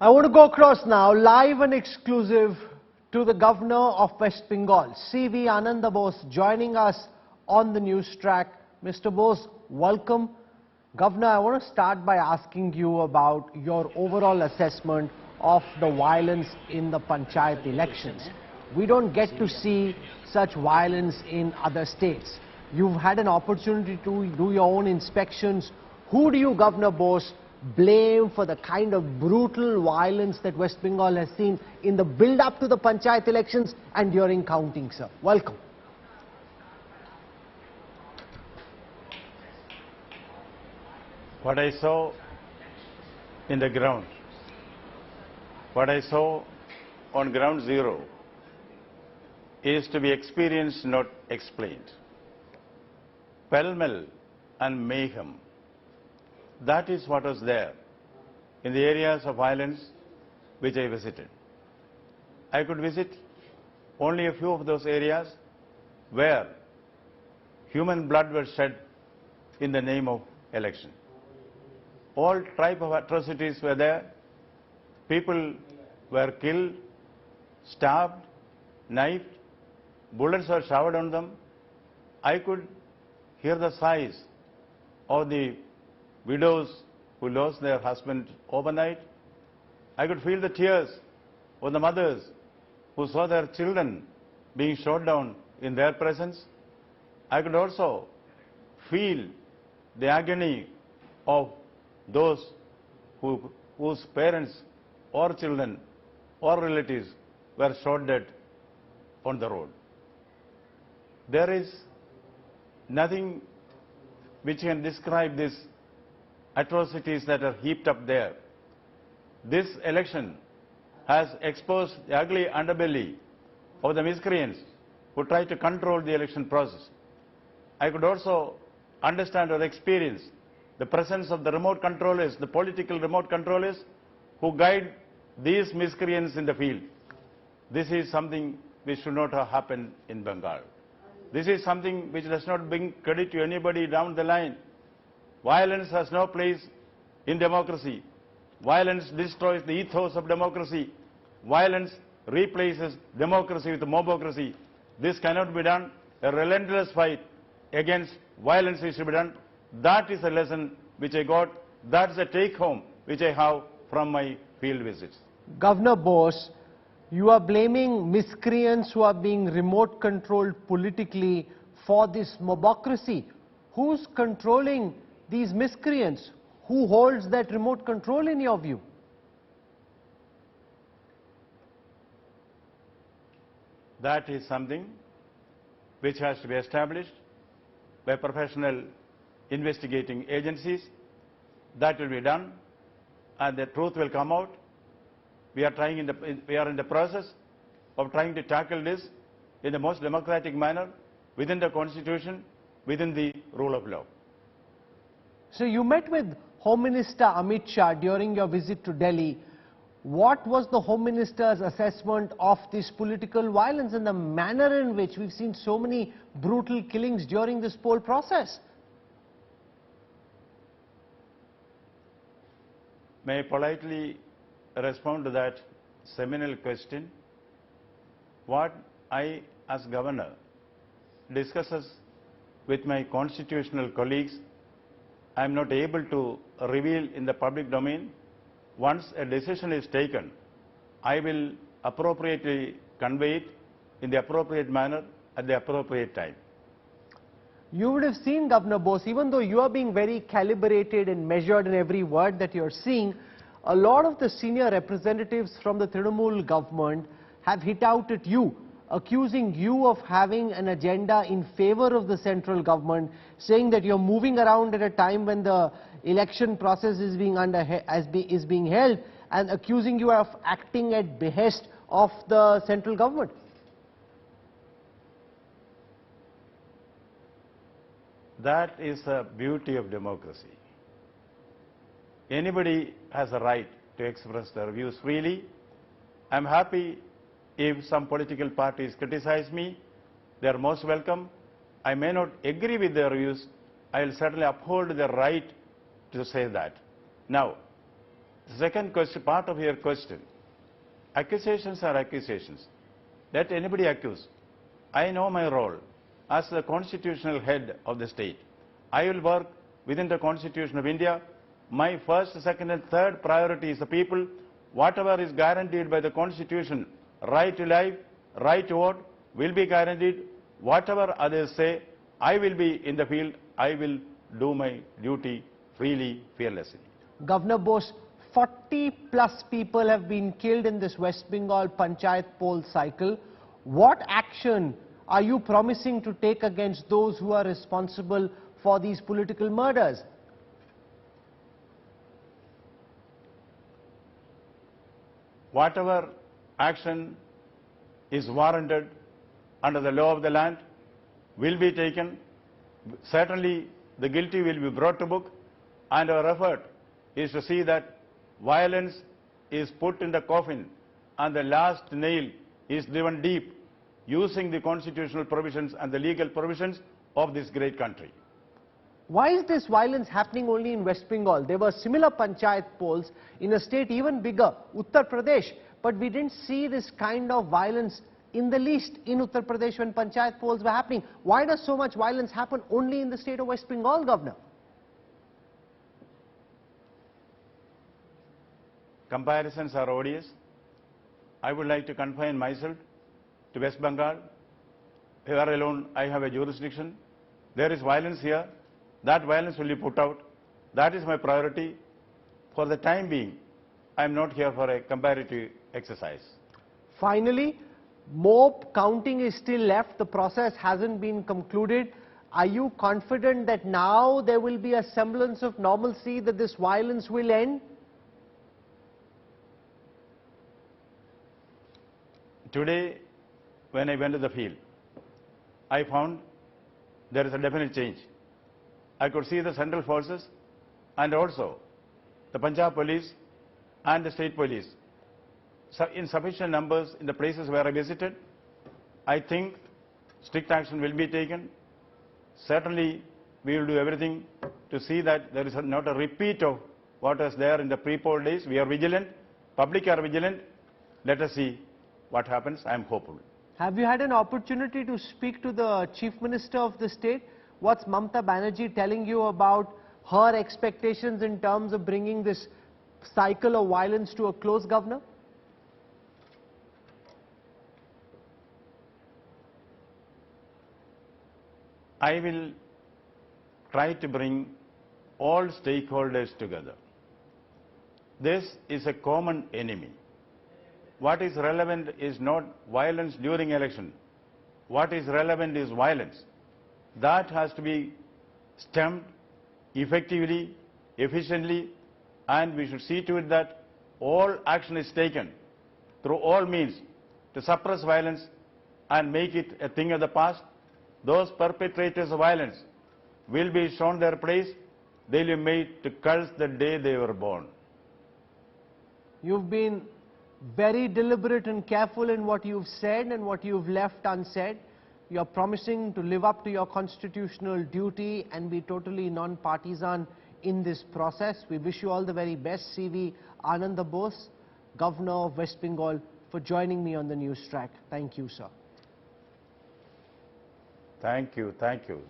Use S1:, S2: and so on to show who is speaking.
S1: I want to go across now, live and exclusive, to the Governor of West Bengal, C.V. Ananda Bose, joining us on the news track. Mr. Bose, welcome. Governor, I want to start by asking you about your overall assessment of the violence in the Panchayat elections. We don't get to see such violence in other states. You've had an opportunity to do your own inspections. Who do you, Governor Bose, blame for the kind of brutal violence that West Bengal has seen in the build-up to the Panchayat elections and during counting, sir? Welcome.
S2: What I saw in the ground, what I saw on ground zero is to be experienced, not explained. Pell-mell and mayhem. That is what was there in the areas of violence which I visited. I could visit only a few of those areas where human blood was shed in the name of election. All type of atrocities were there. People were killed, stabbed, knifed, bullets were showered on them. I could hear the sighs of the widows who lost their husband overnight. I could feel the tears of the mothers who saw their children being shot down in their presence. I could also feel the agony of those whose parents or children or relatives were shot dead on the road. There is nothing which can describe these atrocities that are heaped up there. This election has exposed the ugly underbelly of the miscreants who try to control the election process. I could also understand or experience the presence of the remote controllers, the political remote controllers who guide these miscreants in the field. This is something which should not have happened in Bengal. This is something which does not bring credit to anybody down the line. Violence has no place in democracy. Violence destroys the ethos of democracy. Violence replaces democracy with mobocracy. This cannot be done. A relentless fight against violence is to be done. That is a lesson which I got. That's a take-home which I have from my field visits.
S1: Governor Bose, you are blaming miscreants who are being remote controlled politically for this mobocracy. Who's controlling these miscreants? Who holds that remote control in your view?
S2: That is something which has to be established by professional investigating agencies. That will be done and the truth will come out. We are in the process of trying to tackle this in the most democratic manner, within the Constitution, within the rule of law.
S1: So you met with Home Minister Amit Shah during your visit to Delhi. What was the Home Minister's assessment of this political violence and the manner in which we've seen so many brutal killings during this poll process?
S2: May I politely respond to that seminal question? What I, as governor, discusses with my constitutional colleagues, I am not able to reveal in the public domain. Once a decision is taken, I will appropriately convey it in the appropriate manner at the appropriate time.
S1: You would have seen, Governor Bose, even though you are being very calibrated and measured in every word that you're saying, a lot of the senior representatives from the Trinamool government have hit out at you, accusing you of having an agenda in favor of the central government, saying that you're moving around at a time when the election process is being held, and accusing you of acting at behest of the central government.
S2: That is the beauty of democracy. Anybody has a right to express their views freely. I'm happy if some political parties criticize me. They are most welcome. I may not agree with their views. I will certainly uphold their right to say that. Now, The second question, part of your question, accusations are accusations. Let anybody accuse. I know my role as the constitutional head of the state. I will work within the Constitution of India. My first, second and third priority is the people. Whatever is guaranteed by the Constitution, right to life, right to vote, will be guaranteed. Whatever others say, I will be in the field. I will do my duty freely, fearlessly.
S1: Governor Bose, 40 plus people have been killed in this West Bengal Panchayat poll cycle. What action are you promising to take against those who are responsible for these political murders?
S2: Whatever action is warranted under the law of the land will be taken. Certainly the guilty will be brought to book, and our effort is to see that violence is put in the coffin and the last nail is driven deep using the constitutional provisions and the legal provisions of this great country.
S1: Why is this violence happening only in West Bengal? There were similar Panchayat polls in a state even bigger, Uttar Pradesh, but we didn't see this kind of violence in the least in Uttar Pradesh when Panchayat polls were happening. Why does so much violence happen only in the state of West Bengal, Governor?
S2: Comparisons are odious. I would like to confine myself to West Bengal. Here alone I have a jurisdiction. There is violence here. That violence will be put out. That is my priority. For the time being, I am not here for a comparative exercise.
S1: Finally, more counting is still left. The process hasn't been concluded. Are you confident that now there will be a semblance of normalcy, that this violence will end?
S2: Today, when I went to the field, I found there is a definite change. I could see the central forces and also the Punjab police and the state police in sufficient numbers in the places where I visited. I think strict action will be taken. Certainly, we will do everything to see that there is not a repeat of what was there in the pre-poll days. We are vigilant. Public are vigilant. Let us see what happens. I am hopeful.
S1: Have you had an opportunity to speak to the Chief Minister of the state? What's Mamata Banerjee telling you about her expectations in terms of bringing this cycle of violence to a close, Governor?
S2: I will try to bring all stakeholders together. This is a common enemy. What is relevant is not violence during election. What is relevant is violence. That has to be stemmed effectively, efficiently, and we should see to it that all action is taken through all means to suppress violence and make it a thing of the past. Those perpetrators of violence will be shown their place. They will be made to curse the day they were born.
S1: You've been very deliberate and careful in what you've said and what you've left unsaid. You're promising to live up to your constitutional duty and be totally non-partisan in this process. We wish you all the very best. CV Ananda Bose, Governor of West Bengal, for joining me on the news track. Thank you, sir.
S2: Thank you. Thank you.